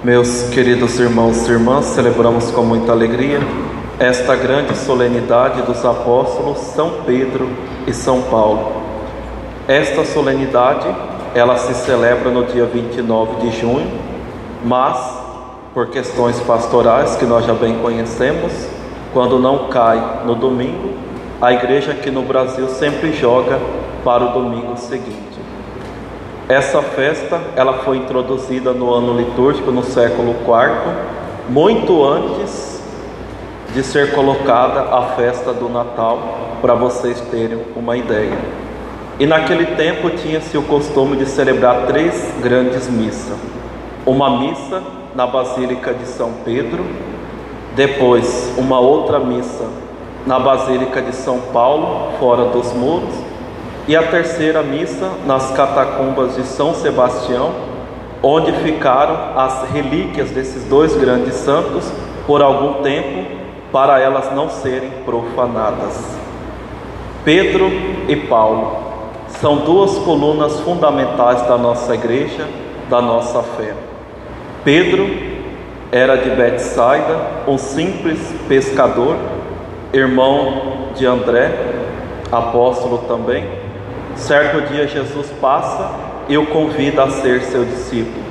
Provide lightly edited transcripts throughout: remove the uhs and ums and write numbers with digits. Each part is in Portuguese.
Meus queridos irmãos e irmãs, celebramos com muita alegria esta grande solenidade dos apóstolos São Pedro e São Paulo. Esta solenidade, ela se celebra no dia 29 de junho, mas por questões pastorais que nós já bem conhecemos, quando não cai no domingo, a igreja aqui no Brasil sempre joga para o domingo seguinte. Essa festa, ela foi introduzida no ano litúrgico no século IV, muito antes de ser colocada a festa do Natal, para vocês terem uma ideia. E naquele tempo tinha-se o costume de celebrar 3 grandes missas. Uma missa na Basílica de São Pedro, depois uma outra missa na Basílica de São Paulo, fora dos muros, e a terceira missa nas catacumbas de São Sebastião, onde ficaram as relíquias desses 2 grandes santos por algum tempo, para elas não serem profanadas. Pedro e Paulo são 2 colunas fundamentais da nossa igreja, da nossa fé. Pedro era de Betsaida, um simples pescador, irmão de André, apóstolo também. Certo dia Jesus passa e o convida a ser seu discípulo.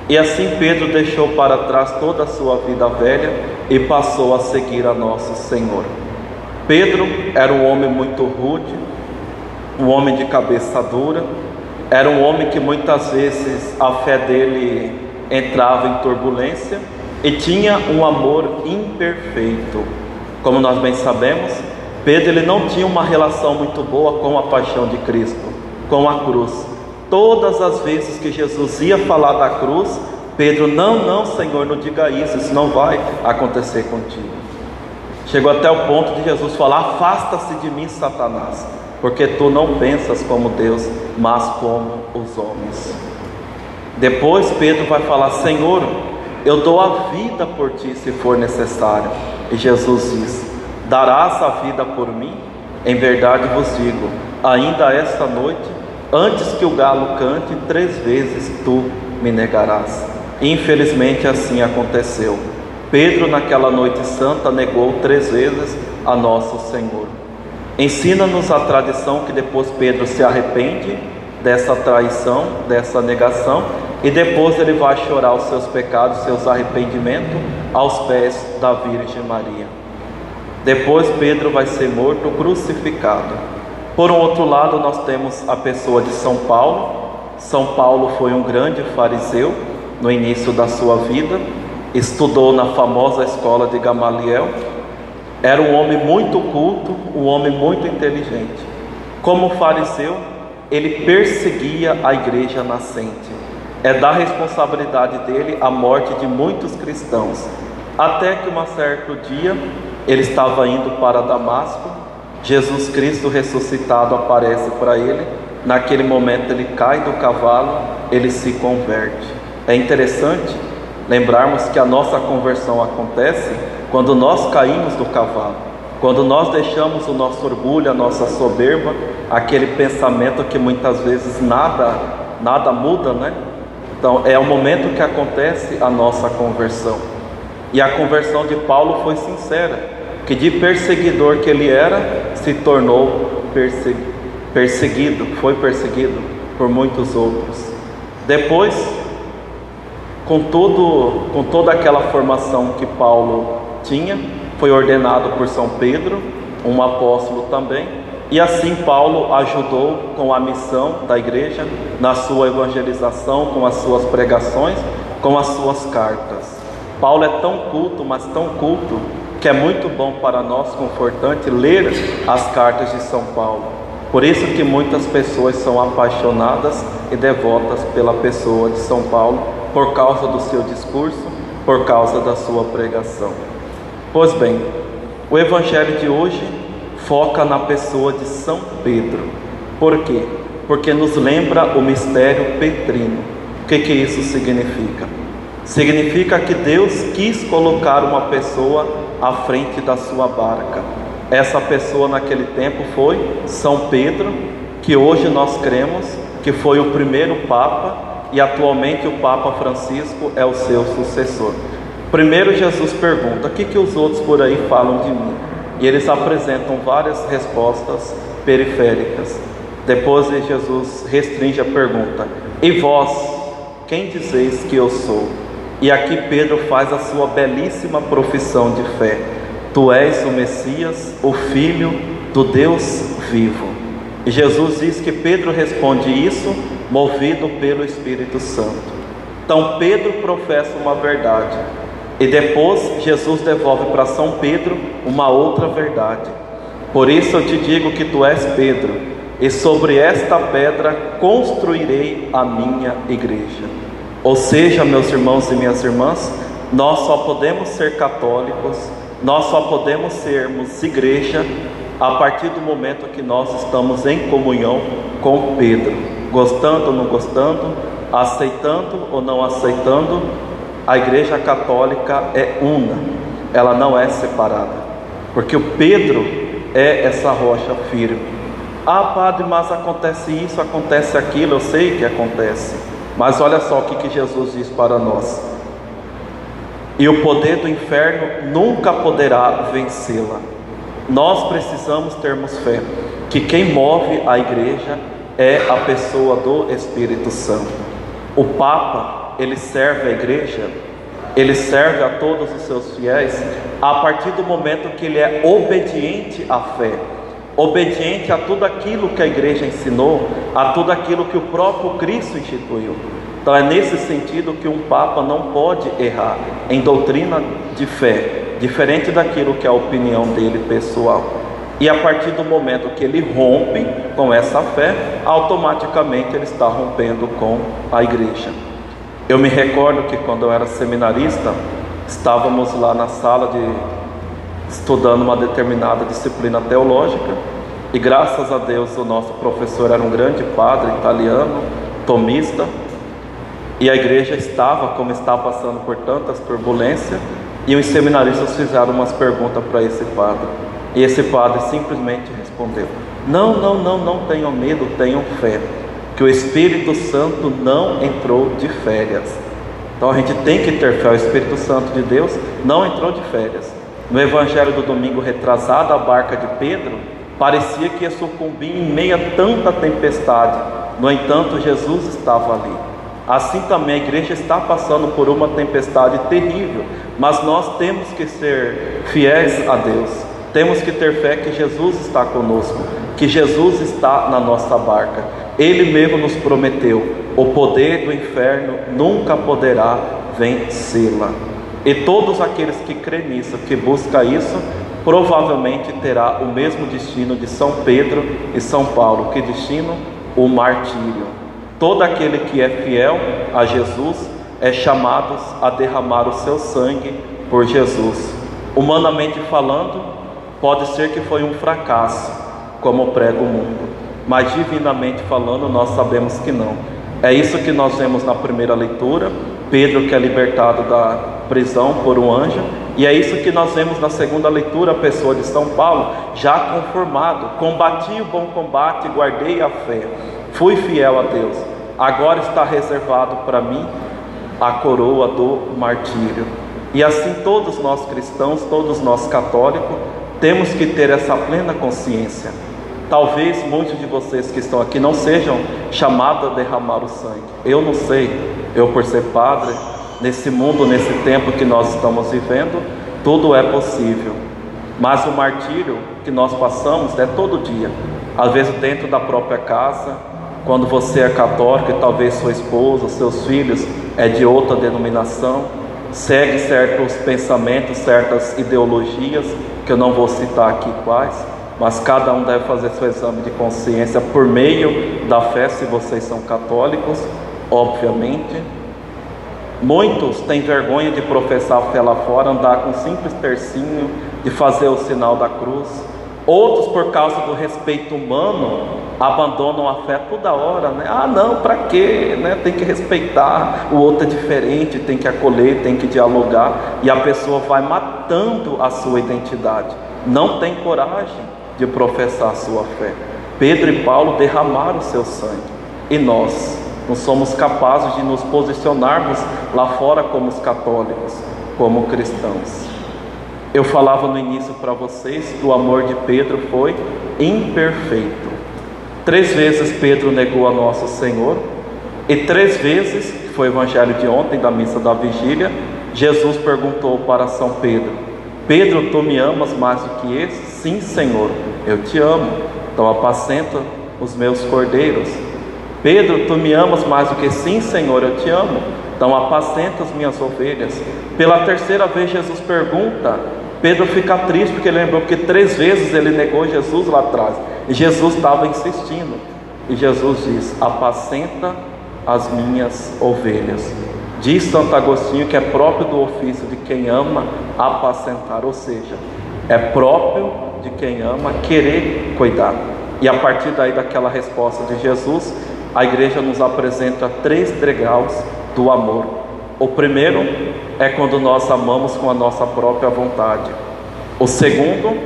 E assim Pedro deixou para trás toda a sua vida velha e passou a seguir a nosso Senhor. Pedro era um homem muito rude, um homem de cabeça dura, era um homem que muitas vezes a fé dele entrava em turbulência e tinha um amor imperfeito. Como nós bem sabemos, Pedro ele não tinha uma relação muito boa com a paixão de Cristo, com a cruz. Todas as vezes que Jesus ia falar da cruz, Pedro, não, Senhor, não diga isso não vai acontecer contigo. Chegou até o ponto de Jesus falar: afasta-se de mim, Satanás, porque tu não pensas como Deus, mas como os homens. Depois Pedro vai falar: Senhor, eu dou a vida por ti se for necessário. E Jesus diz: darás a vida por mim? Em verdade vos digo, ainda esta noite, antes que o galo cante, 3 vezes tu me negarás. Infelizmente assim aconteceu. Pedro naquela noite santa negou 3 vezes a nosso Senhor. Ensina-nos a tradição que depois Pedro se arrepende dessa traição, dessa negação, e depois ele vai chorar os seus pecados, seus arrependimentos aos pés da Virgem Maria. Depois Pedro vai ser morto, crucificado. Por um outro lado, nós temos a pessoa de São Paulo. São Paulo foi um grande fariseu no início da sua vida, estudou na famosa escola de Gamaliel, era um homem muito culto, um homem muito inteligente. Como fariseu, ele perseguia a igreja nascente. É da responsabilidade dele a morte de muitos cristãos, até que um certo dia ele estava indo para Damasco, Jesus Cristo ressuscitado aparece para ele. Naquele momento ele cai do cavalo, ele se converte. É interessante lembrarmos que a nossa conversão acontece quando nós caímos do cavalo, quando nós deixamos o nosso orgulho, a nossa soberba, aquele pensamento que muitas vezes nada muda, né? Então é o momento que acontece a nossa conversão. E a conversão de Paulo foi sincera, que de perseguidor que ele era, se tornou foi perseguido por muitos outros. Depois, com toda aquela formação que Paulo tinha, foi ordenado por São Pedro, um apóstolo também, e assim Paulo ajudou com a missão da igreja, na sua evangelização, com as suas pregações, com as suas cartas. Paulo é tão culto, mas tão culto, que é muito bom para nós, confortante, ler as cartas de São Paulo. Por isso que muitas pessoas são apaixonadas e devotas pela pessoa de São Paulo, por causa do seu discurso, por causa da sua pregação. Pois bem, o Evangelho de hoje foca na pessoa de São Pedro. Por quê? Porque nos lembra o mistério petrino. O que isso significa? Significa que Deus quis colocar uma pessoa à frente da sua barca. Essa pessoa naquele tempo foi São Pedro, que hoje nós cremos que foi o primeiro Papa e atualmente o Papa Francisco é o seu sucessor. Primeiro Jesus pergunta: o que os outros por aí falam de mim? E eles apresentam várias respostas periféricas. Depois Jesus restringe a pergunta: e vós, quem dizeis que eu sou? E aqui Pedro faz a sua belíssima profissão de fé: tu és o Messias, o Filho do Deus vivo. E Jesus diz que Pedro responde isso movido pelo Espírito Santo. Então Pedro professa uma verdade, e depois Jesus devolve para São Pedro uma outra verdade. Por isso eu te digo que tu és Pedro, e sobre esta pedra construirei a minha igreja. Ou seja, meus irmãos e minhas irmãs, nós só podemos ser católicos, nós só podemos sermos igreja a partir do momento que nós estamos em comunhão com Pedro, gostando ou não gostando, aceitando ou não aceitando. A igreja católica é una, ela não é separada, porque o Pedro é essa rocha firme. Ah, padre, mas acontece isso, acontece aquilo. Eu sei que acontece, mas olha só o que Jesus diz para nós: e o poder do inferno nunca poderá vencê-la. Nós precisamos termos fé que quem move a igreja é a pessoa do Espírito Santo. O Papa, ele serve a igreja, ele serve a todos os seus fiéis a partir do momento que ele é obediente à fé, obediente a tudo aquilo que a igreja ensinou, a tudo aquilo que o próprio Cristo instituiu. Então é nesse sentido que um Papa não pode errar em doutrina de fé, diferente daquilo que é a opinião dele pessoal. E a partir do momento que ele rompe com essa fé, automaticamente ele está rompendo com a igreja. Eu me recordo que quando eu era seminarista, estávamos lá na sala estudando uma determinada disciplina teológica, e graças a Deus o nosso professor era um grande padre italiano, tomista, e a igreja estava, como está passando por tantas turbulências, e os seminaristas fizeram umas perguntas para esse padre, e esse padre simplesmente respondeu: não tenham medo, tenham fé, que o Espírito Santo não entrou de férias. Então a gente tem que ter fé. O Espírito Santo de Deus não entrou de férias. No evangelho do domingo retrasado, a barca de Pedro parecia que ia sucumbir em meio a tanta tempestade. No entanto, Jesus estava ali. Assim também a igreja está passando por uma tempestade terrível, mas nós temos que ser fiéis a Deus. Temos que ter fé que Jesus está conosco, que Jesus está na nossa barca. Ele mesmo nos prometeu: o poder do inferno nunca poderá vencê-la. E todos aqueles que creem nisso, que buscam isso, provavelmente terá o mesmo destino de São Pedro e São Paulo. Que destino? O martírio. Todo aquele que é fiel a Jesus é chamado a derramar o seu sangue por Jesus. Humanamente falando, pode ser que foi um fracasso, como prega o mundo, mas divinamente falando, nós sabemos que não. É isso que nós vemos na primeira leitura: Pedro que é libertado da prisão por um anjo, e é isso que nós vemos na segunda leitura, a pessoa de São Paulo, já conformado: combati o bom combate, guardei a fé, fui fiel a Deus, agora está reservado para mim a coroa do martírio. E assim todos nós cristãos, todos nós católicos, temos que ter essa plena consciência. Talvez muitos de vocês que estão aqui não sejam chamados a derramar o sangue. Eu não sei, eu por ser padre, nesse mundo, nesse tempo que nós estamos vivendo, tudo é possível. Mas o martírio que nós passamos é todo dia. Às vezes dentro da própria casa, quando você é católico e talvez sua esposa, seus filhos é de outra denominação, segue certos pensamentos, certas ideologias, que eu não vou citar aqui quais, mas cada um deve fazer seu exame de consciência por meio da fé, se vocês são católicos, obviamente. Muitos têm vergonha de professar a fé lá fora, andar com um simples tercinho, de fazer o sinal da cruz. Outros, por causa do respeito humano, abandonam a fé toda hora, né? Ah, não, para quê? Né? Tem que respeitar, o outro é diferente, tem que acolher, tem que dialogar, e a pessoa vai matando a sua identidade. Não tem coragem de professar a sua fé. Pedro e Paulo derramaram o seu sangue. E nós Não somos capazes de nos posicionarmos lá fora como os católicos, como cristãos. Eu falava no início para vocês que o amor de Pedro foi imperfeito. 3 vezes Pedro negou a nosso Senhor, e 3 vezes, que foi o evangelho de ontem, da missa da vigília, Jesus perguntou para São Pedro: Pedro, tu me amas mais do que esse? Sim, Senhor, eu te amo. Então apacenta os meus cordeiros. Pedro, tu me amas mais do que sim, Senhor, eu te amo. Então apacenta as minhas ovelhas. Pela 3ª vez Jesus pergunta. Pedro fica triste porque ele lembrou que 3 vezes ele negou Jesus lá atrás. E Jesus estava insistindo. E Jesus diz: apacenta as minhas ovelhas. Diz Santo Agostinho que é próprio do ofício de quem ama apacentar, ou seja, é próprio de quem ama querer cuidar. E a partir daí, daquela resposta de Jesus, a igreja nos apresenta 3 degraus do amor. O primeiro é quando nós amamos com a nossa própria vontade. O segundo,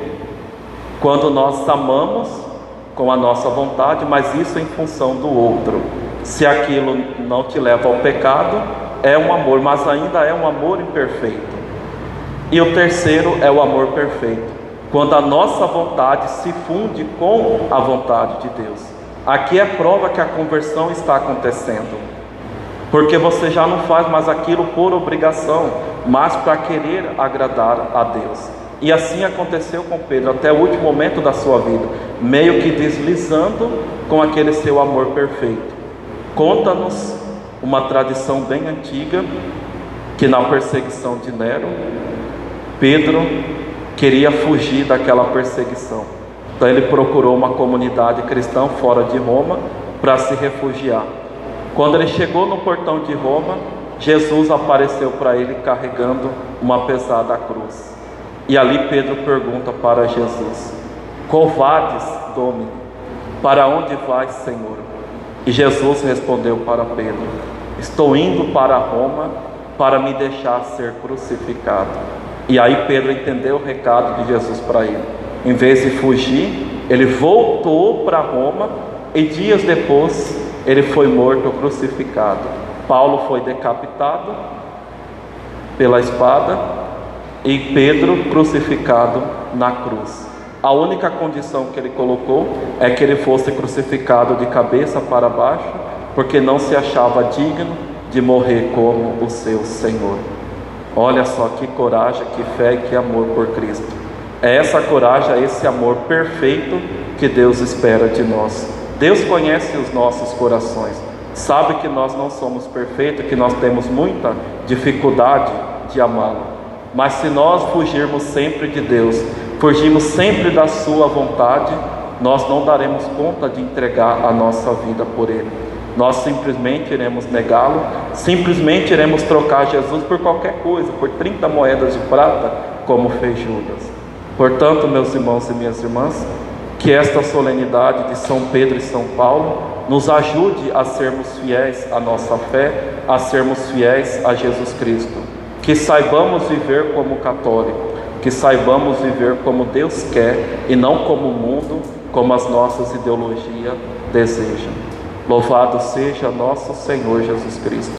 quando nós amamos com a nossa vontade, mas isso em função do outro. Se aquilo não te leva ao pecado, é um amor, mas ainda é um amor imperfeito. E o terceiro é o amor perfeito, quando a nossa vontade se funde com a vontade de Deus. Aqui é prova que a conversão está acontecendo, porque você já não faz mais aquilo por obrigação, mas para querer agradar a Deus. E assim aconteceu com Pedro, até o último momento da sua vida, meio que deslizando com aquele seu amor perfeito. Conta-nos uma tradição bem antiga, que na perseguição de Nero, Pedro queria fugir daquela perseguição. Então ele procurou uma comunidade cristã fora de Roma para se refugiar. Quando ele chegou no portão de Roma, Jesus apareceu para ele carregando uma pesada cruz. E ali Pedro pergunta para Jesus: Quo vadis, Domine? Para onde vais, Senhor? E Jesus respondeu para Pedro: estou indo para Roma para me deixar ser crucificado. E aí Pedro entendeu o recado de Jesus para ele. Em vez de fugir, ele voltou para Roma e dias depois ele foi morto, crucificado. Paulo foi decapitado pela espada e Pedro crucificado na cruz. A única condição que ele colocou é que ele fosse crucificado de cabeça para baixo, porque não se achava digno de morrer como o seu Senhor. Olha só que coragem, que fé e que amor por Cristo. É essa coragem, é esse amor perfeito que Deus espera de nós. Deus conhece os nossos corações, sabe que nós não somos perfeitos, que nós temos muita dificuldade de amá-lo. Mas se nós fugirmos sempre de Deus, fugirmos sempre da sua vontade, nós não daremos conta de entregar a nossa vida por Ele. Nós simplesmente iremos negá-lo, simplesmente iremos trocar Jesus por qualquer coisa, por 30 moedas de prata, como fez Judas. Portanto, meus irmãos e minhas irmãs, que esta solenidade de São Pedro e São Paulo nos ajude a sermos fiéis à nossa fé, a sermos fiéis a Jesus Cristo. Que saibamos viver como católico, que saibamos viver como Deus quer e não como o mundo, como as nossas ideologias desejam. Louvado seja nosso Senhor Jesus Cristo.